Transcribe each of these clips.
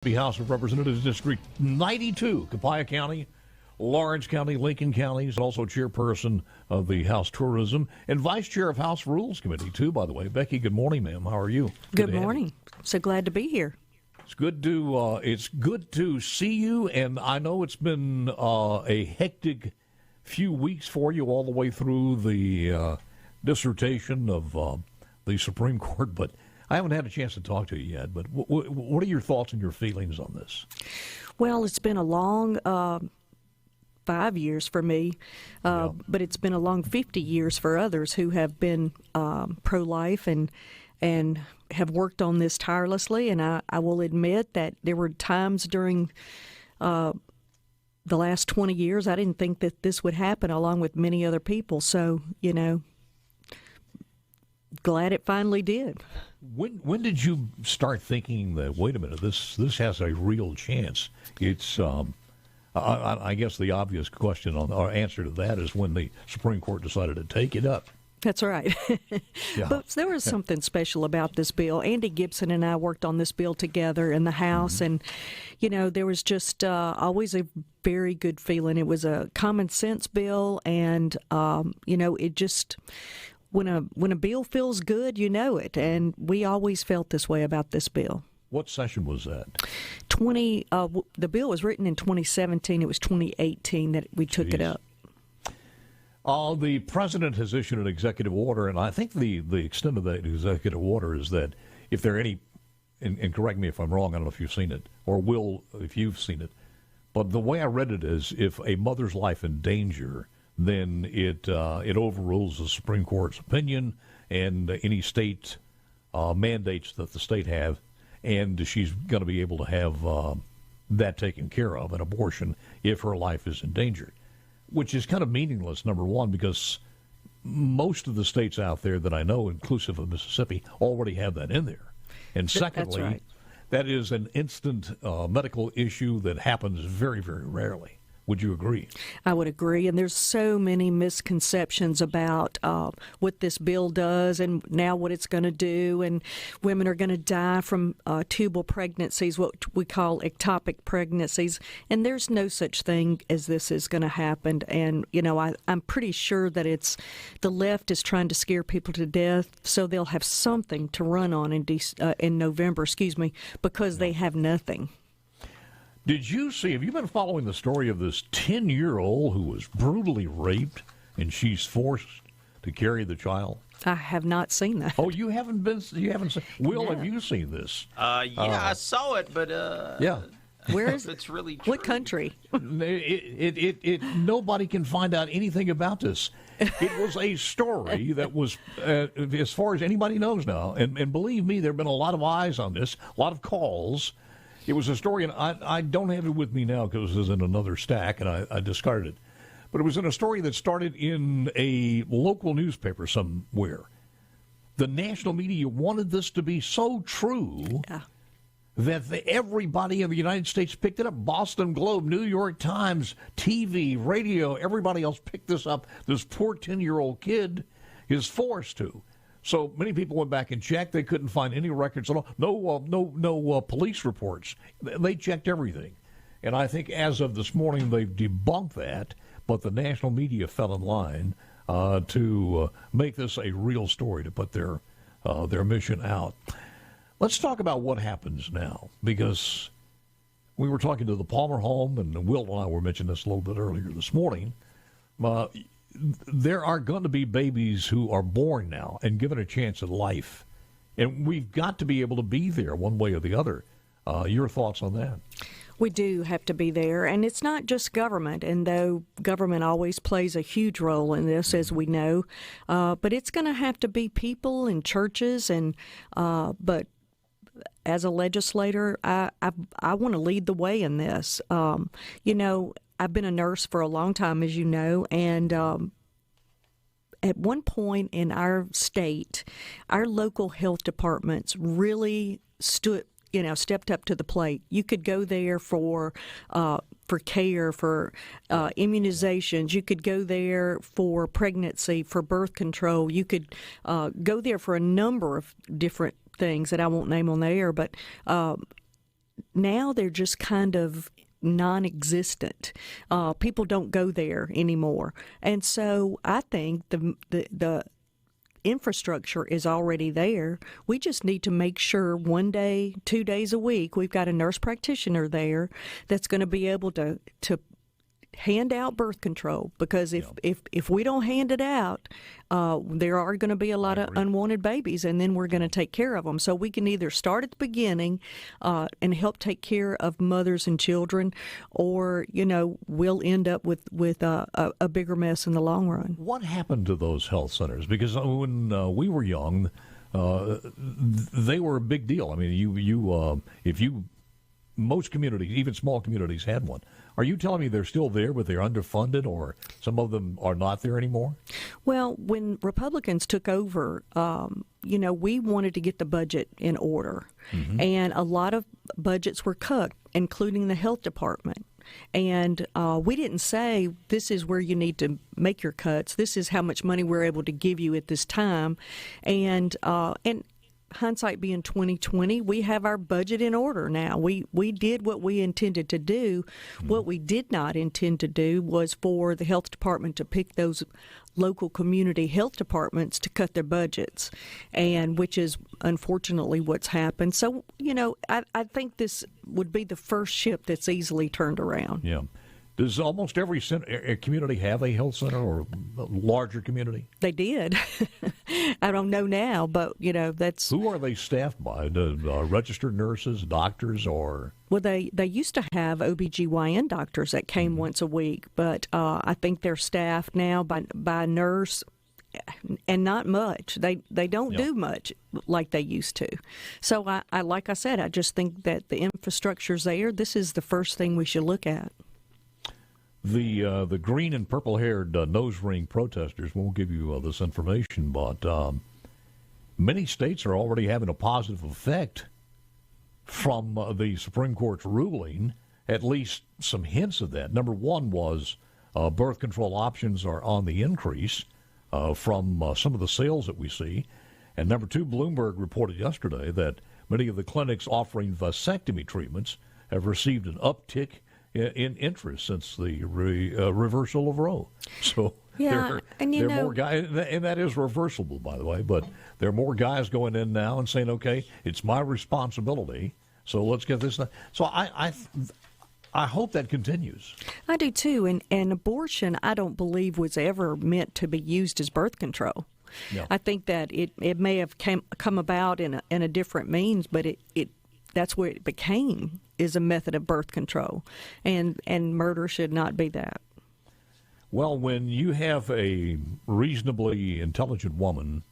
The House of Representatives District 92, Copiah County, Lawrence County, Lincoln counties, and also chairperson of the House Tourism and vice chair of House Rules Committee, too, by the way. Becky, good morning, ma'am. How are you? Good morning. So glad to be here. It's good to see you, and I know it's been a hectic few weeks for you all the way through the dissertation of the Supreme Court, but I haven't had a chance to talk to you yet, but what are your thoughts and your feelings on this? Well, it's been a long 5 years for me, but it's been a long 50 years for others who have been pro-life and have worked on this tirelessly. And I will admit that there were times during the last 20 years I didn't think that this would happen, along with many other people. So, glad it finally did. When did you start thinking that, wait a minute, this has a real chance? It's I guess the obvious question or answer to that is when the Supreme Court decided to take it up. That's right. Yeah. But there was something special about this bill. Andy Gibson and I worked on this bill together in the House, and there was just always a very good feeling. It was a common sense bill, and it just. When a bill feels good, you know it, and we always felt this way about this bill. What session was that? The bill was written in 2017. It was 2018 that we took it up. The president has issued an executive order, and I think the extent of that executive order is that if there are any, and correct me if I'm wrong, I don't know if you've seen it, or will if you've seen it, but the way I read it is if a mother's life in danger, then it overrules the Supreme Court's opinion and any state mandates that the state have, and she's going to be able to have that taken care of, an abortion, if her life is in danger, which is kind of meaningless, number one, because most of the states out there that I know, inclusive of Mississippi, already have that in there. And secondly, That's right. That is an instant medical issue that happens very, very rarely. Would you agree? I would agree. And there's so many misconceptions about what this bill does and now what it's going to do. And women are going to die from tubal pregnancies, what we call ectopic pregnancies. And there's no such thing as this is going to happen. And, I'm pretty sure that the left is trying to scare people to death so they'll have something to run on in November, because they have nothing. Have you been following the story of this 10-year-old who was brutally raped and she's forced to carry the child? I have not seen that. Oh, you haven't seen? Will, No. Have you seen this? I saw it, but yeah. Where is it's really true. What country? Nobody can find out anything about this. It was a story that was, as far as anybody knows now, and believe me, there have been a lot of eyes on this, a lot of calls. It was a story, and I don't have it with me now because it was in another stack, and I discarded it. But it was in a story that started in a local newspaper somewhere. The national media wanted this to be so true that everybody in the United States picked it up. Boston Globe, New York Times, TV, radio, everybody else picked this up. This poor 10-year-old kid is forced to. So many people went back and checked. They couldn't find any records at all. No police reports. They checked everything. And I think as of this morning, they've debunked that. But the national media fell in line to make this a real story, to put their mission out. Let's talk about what happens now, because we were talking to the Palmer home, and Will and I were mentioning this a little bit earlier this morning. There are going to be babies who are born now and given a chance at life. And we've got to be able to be there one way or the other. Your thoughts on that? We do have to be there. And it's not just government, and though government always plays a huge role in this, as we know, but it's going to have to be people and churches. And but as a legislator, I want to lead the way in this. I've been a nurse for a long time, as you know, and at one point in our state, our local health departments really stepped up to the plate. You could go there for care, for immunizations. You could go there for pregnancy, for birth control. You could go there for a number of different things that I won't name on the air, but now they're just kind of non-existent. People don't go there anymore. And so I think the infrastructure is already there. We just need to make sure 1 day, 2 days a week, we've got a nurse practitioner there that's going to be able to hand out birth control, because if we don't hand it out, there are going to be a lot of unwanted babies, and then we're going to take care of them. So we can either start at the beginning and help take care of mothers and children, or we'll end up with a bigger mess in the long run. What happened to those health centers? Because when we were young, they were a big deal. I mean, most communities, even small communities, had one. Are you telling me they're still there, but they're underfunded, or some of them are not there anymore? Well, when Republicans took over, we wanted to get the budget in order. Mm-hmm. And a lot of budgets were cut, including the health department. And we didn't say, this is where you need to make your cuts. This is how much money we're able to give you at this time. And hindsight being 2020, we have our budget in order now. We did what we intended to do. What we did not intend to do was for the health department to pick those local community health departments to cut their budgets, and which is unfortunately what's happened. So, I think this would be the first ship that's easily turned around. Yeah. Does almost every community have a health center, or a larger community? They did. I don't know now, but, that's... Who are they staffed by? Registered nurses, doctors, or... Well, they used to have OBGYN doctors that came once a week, but I think they're staffed now by a nurse, and not much. They don't do much like they used to. So, I like I said, I just think that the infrastructure's there. This is the first thing we should look at. The green and purple-haired nose ring protesters won't give you this information, but many states are already having a positive effect from the Supreme Court's ruling, at least some hints of that. Number one was birth control options are on the increase from some of the sales that we see. And number two, Bloomberg reported yesterday that many of the clinics offering vasectomy treatments have received an uptick in interest since the reversal of Roe. So there are more guys, and that is reversible, by the way, but there are more guys going in now and saying, okay, it's my responsibility, so let's get this done. So I hope that continues. I do too, and abortion I don't believe was ever meant to be used as birth control. No. I think that it may have come about in a different means, but that's where it became, is a method of birth control, and murder should not be that. Well, when you have a reasonably intelligent woman,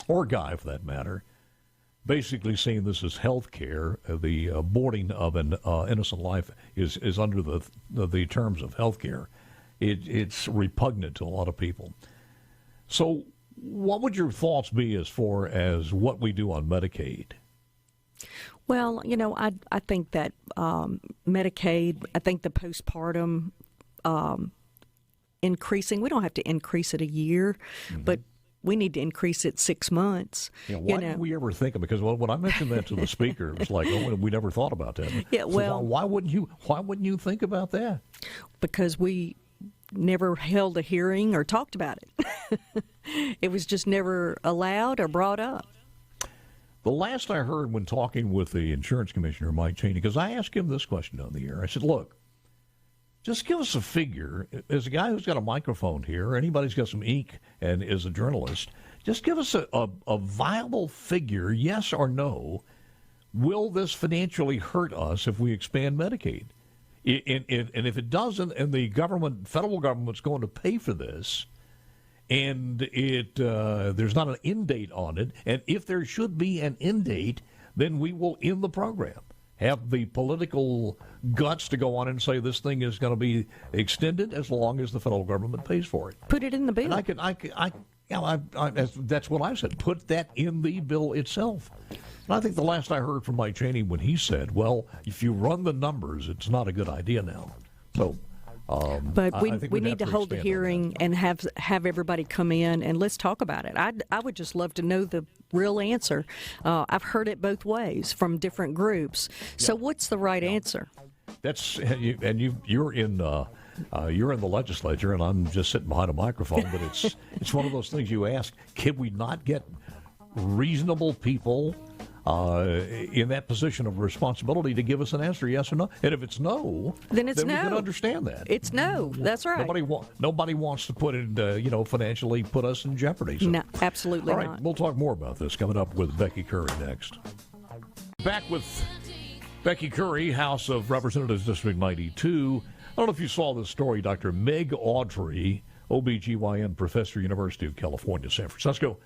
or guy for that matter, basically saying this is health care, the aborting of an innocent life is under the terms of health care, it's repugnant to a lot of people. So what would your thoughts be as far as what we do on Medicaid? Well, I think that Medicaid, I think the postpartum increasing, we don't have to increase it a year, but we need to increase it 6 months. Yeah, why did we ever think of it? Because when I mentioned that to the speaker, it was like, oh, we never thought about that. Yeah, well, so why wouldn't you think about that? Because we never held a hearing or talked about it. It was just never allowed or brought up. The last I heard when talking with the insurance commissioner, Mike Cheney, because I asked him this question on the air, I said, look, just give us a figure. As a guy who's got a microphone here, or anybody's got some ink and is a journalist, just give us a viable figure, yes or no. Will this financially hurt us if we expand Medicaid? And if it doesn't, and the federal government's going to pay for this, and there's not an end date on it, and if there should be an end date, then we will end the program. Have the political guts to go on and say this thing is going to be extended as long as the federal government pays for it. Put it in the bill. And that's what I said. Put that in the bill itself. And I think the last I heard from Mike Cheney when he said, well, if you run the numbers, it's not a good idea now. So But we need to hold the hearing and have everybody come in and let's talk about it. I would just love to know the real answer. I've heard it both ways from different groups. So what's the right answer? That's you're in the legislature, and I'm just sitting behind a microphone. But it's one of those things you ask: can we not get reasonable people in that position of responsibility to give us an answer, yes or no? And if it's no, then it's no. We can understand that. It's no. That's right. Nobody wants to put it, financially put us in jeopardy. So. No, absolutely not. All right, we'll talk more about this coming up with Becky Currie next. Back with Becky Currie, House of Representatives, District 92. I don't know if you saw this story. Dr. Meg Autry, OBGYN professor, University of California, San Francisco,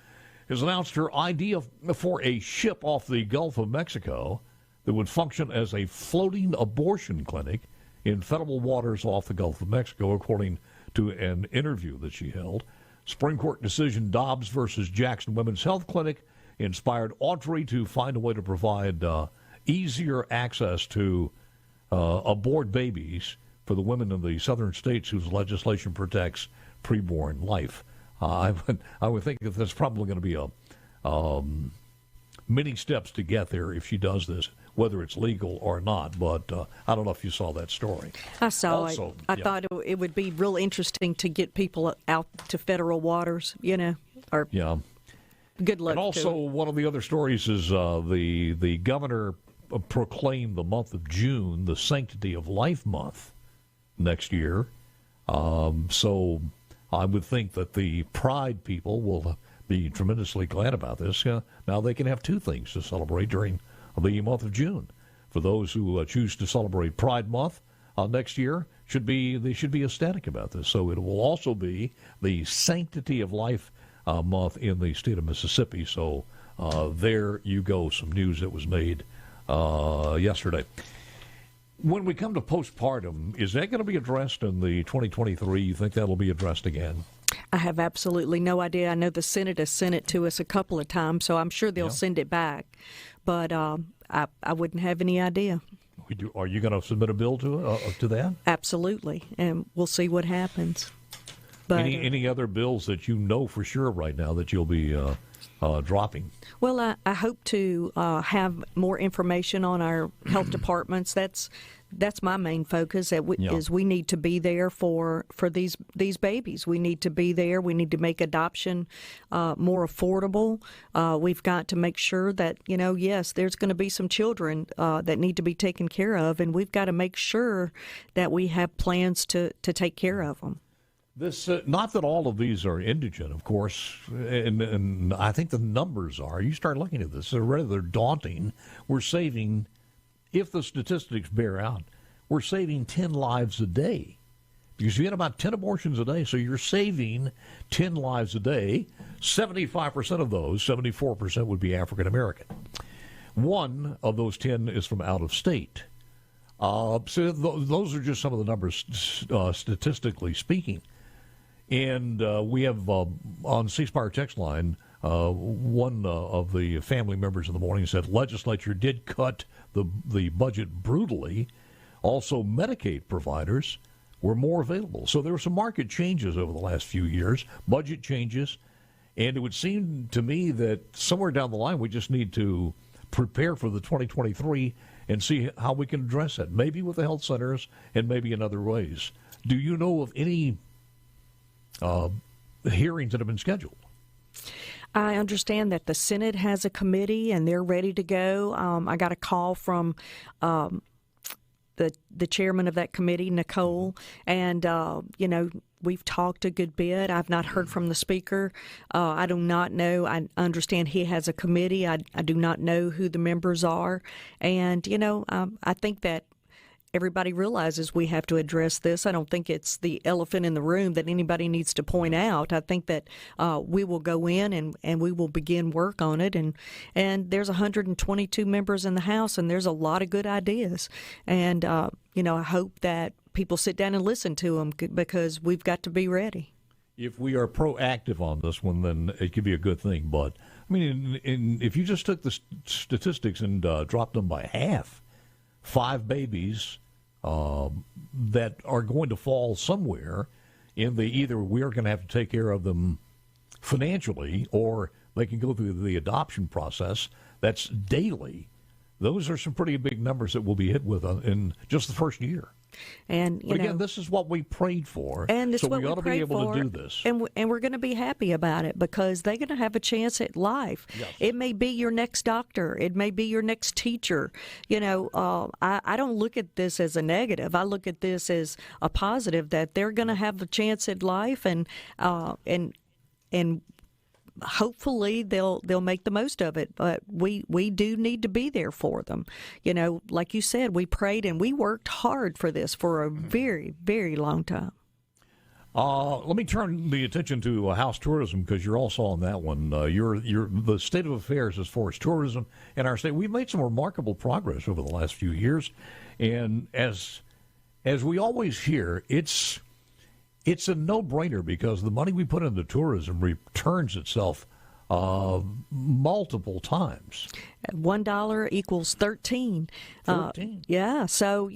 has announced her idea for a ship off the Gulf of Mexico that would function as a floating abortion clinic in federal waters off the Gulf of Mexico, according to an interview that she held. Supreme Court decision Dobbs versus Jackson Women's Health Clinic inspired Autry to find a way to provide easier access to abort babies for the women in the southern states whose legislation protects preborn life. I would think that there's probably going to be many steps to get there if she does this, whether it's legal or not. But I don't know if you saw that story. I saw it. I thought it would be real interesting to get people out to federal waters, Good luck. And also, one of the other stories is the governor proclaimed the month of June the Sanctity of Life Month next year. So I would think that the Pride people will be tremendously glad about this. Now they can have two things to celebrate during the month of June. For those who choose to celebrate Pride Month next year, they should be ecstatic about this. So it will also be the Sanctity of Life Month in the state of Mississippi. So there you go, some news that was made yesterday. When we come to postpartum, is that going to be addressed in the 2023? You think that'll be addressed again? I have absolutely no idea. I know the Senate has sent it to us a couple of times, so I'm sure they'll send it back. But I wouldn't have any idea. Are you going to submit a bill to that? Absolutely, and we'll see what happens. But any other bills that you know for sure right now that you'll be dropping? Well, I hope to have more information on our health departments. That's my main focus. Is we need to be there for these babies. We need to be there. We need to make adoption more affordable. We've got to make sure that yes, there's going to be some children that need to be taken care of, and we've got to make sure that we have plans to take care of them. This, not that all of these are indigent, of course, and I think the numbers are. You start looking at this, they're rather daunting. We're saving, if the statistics bear out, we're saving 10 lives a day. Because you get about 10 abortions a day, so you're saving 10 lives a day. 75% of those, 74% would be African American. One of those 10 is from out of state. So those are just some of the numbers statistically speaking. And we have on C Spire text line, one of the family members in the morning said legislature did cut the budget brutally. Also, Medicaid providers were more available. So there were some market changes over the last few years, budget changes. And it would seem to me that somewhere down the line we just need to prepare for the 2023 and see how we can address it, maybe with the health centers and maybe in other ways. Do you know of any hearings that have been scheduled? I understand that the Senate has a committee and they're ready to go. I got a call from the chairman of that committee, Nicole, and we've talked a good bit. I've not heard from the speaker. I do not know. I understand he has a committee. I do not know who the members are, and I think that everybody realizes we have to address this. I don't think it's the elephant in the room that anybody needs to point out. I think that we will go in and we will begin work on it. And there's 122 members in the House, and there's a lot of good ideas. And, I hope that people sit down and listen to them because we've got to be ready. If we are proactive on this one, then it could be a good thing. But, I mean, if you just took the statistics and dropped them by half, 5 babies that are going to fall somewhere in the either we're going to have to take care of them financially or they can go through the adoption process that's daily. Those are some pretty big numbers that we'll be hit with in just the first year. And but again, this is what we prayed for, and it's so what we ought to be able to do this. And we're going to be happy about it because they're going to have a chance at life. Yes. It may be your next doctor. It may be your next teacher. I don't look at this as a negative. I look at this as a positive that they're going to have a chance at life, and hopefully they'll make the most of it. But we do need to be there for them. Like you said, we prayed and we worked hard for this for a very, very long time. Let me turn the attention to house tourism because you're also on that one. You're the state of affairs as far as tourism in our state. We've made some remarkable progress over the last few years, and as we always hear, it's a no-brainer because the money we put into tourism returns itself multiple times. $1 equals 13. 13. Yeah, so,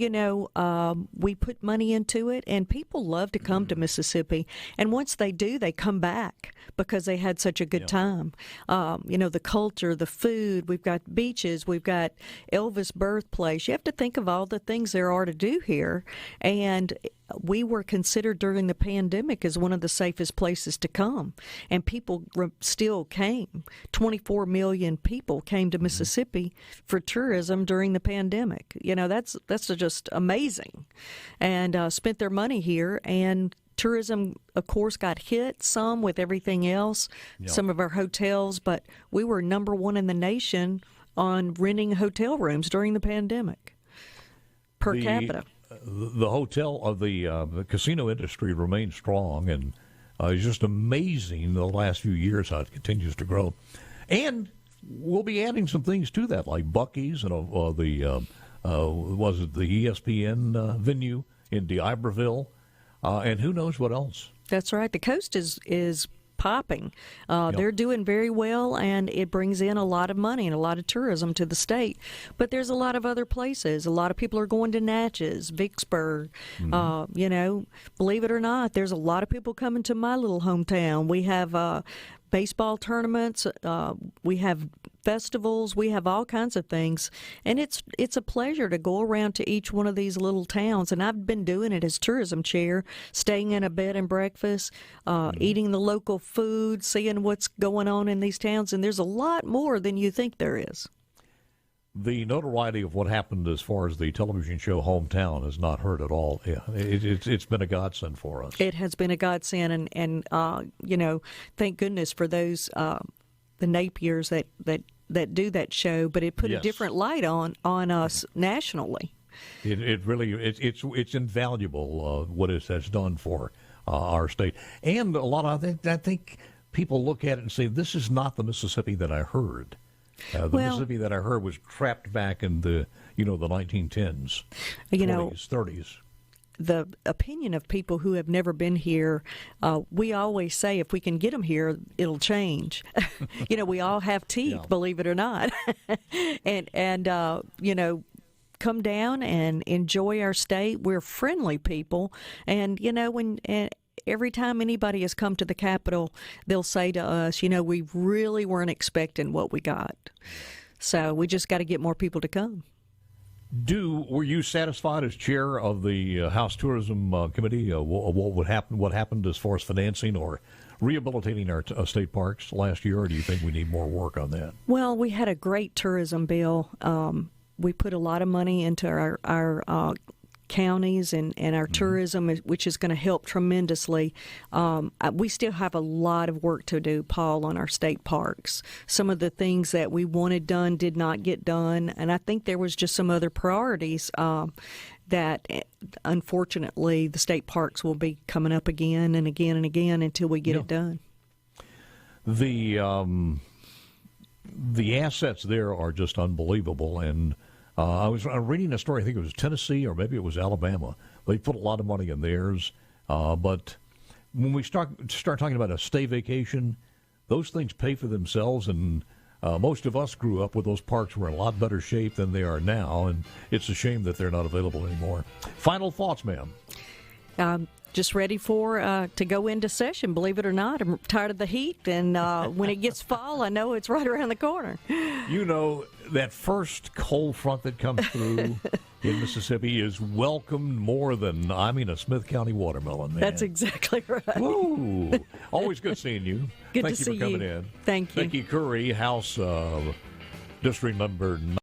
we put money into it, and people love to come to Mississippi. And once they do, they come back because they had such a good time. The culture, the food, we've got beaches, we've got Elvis' birthplace. You have to think of all the things there are to do here. And we were considered during the pandemic as one of the safest places to come, and people still came. 24 million people came to Mississippi for tourism during the pandemic. That's just amazing, and spent their money here. And tourism, of course, got hit some with everything else, some of our hotels, but we were number one in the nation on renting hotel rooms during the pandemic per capita. The hotel of the casino industry remains strong, and it's just amazing the last few years how it continues to grow. And we'll be adding some things to that, like Buc-ee's and the ESPN venue in D'Iberville, and who knows what else. That's right. The coast is popping. They're doing very well, and it brings in a lot of money and a lot of tourism to the state. But there's a lot of other places. A lot of people are going to Natchez, Vicksburg. Believe it or not, there's a lot of people coming to my little hometown. We have baseball tournaments. We have festivals. We have all kinds of things, and it's a pleasure to go around to each one of these little towns. And I've been doing it as tourism chair, staying in a bed and breakfast, eating the local food, seeing what's going on in these towns. And there's a lot more than you think there is. The notoriety of what happened as far as the television show Hometown is not hurt at all. Yeah, it's been a godsend for us. It has been a godsend, and thank goodness for those the Napiers that do that show. But it put a different light on us nationally. It really it's invaluable what it has done for our state, and a lot of I think people look at it and say, this is not the Mississippi that I heard. Mississippi that I heard was trapped back in the 1910s, 20s, 30s. The opinion of people who have never been here, we always say if we can get them here, it'll change. We all have teeth, believe it or not, and come down and enjoy our state. We're friendly people, and every time anybody has come to the Capitol, they'll say to us, we really weren't expecting what we got. So we just got to get more people to come. Were you satisfied as chair of the House Tourism Committee? What happened as far as financing or rehabilitating our state parks last year, or do you think we need more work on that? Well, we had a great tourism bill. We put a lot of money into our counties and our tourism, which is going to help tremendously. We still have a lot of work to do, Paul, on our state parks. Some of the things that we wanted done did not get done, and I think there was just some other priorities that, unfortunately, the state parks will be coming up again and again and again until we get it done. The assets there are just unbelievable, and I was reading a story, I think it was Tennessee or maybe it was Alabama. They put a lot of money in theirs, but when we start talking about a stay vacation, those things pay for themselves, and Most of us grew up with those parks were in a lot better shape than they are now, and it's a shame that they're not available anymore. Final thoughts, ma'am? Just ready for to go into session, believe it or not. I'm tired of the heat, and when it gets fall, I know it's right around the corner. You know, that first cold front that comes through in Mississippi is welcomed more than, a Smith County watermelon, man. That's exactly right. Woo! Always good seeing you. Good Thank to you see for coming you. in. Thank you. Becky Currie, House District Number 9.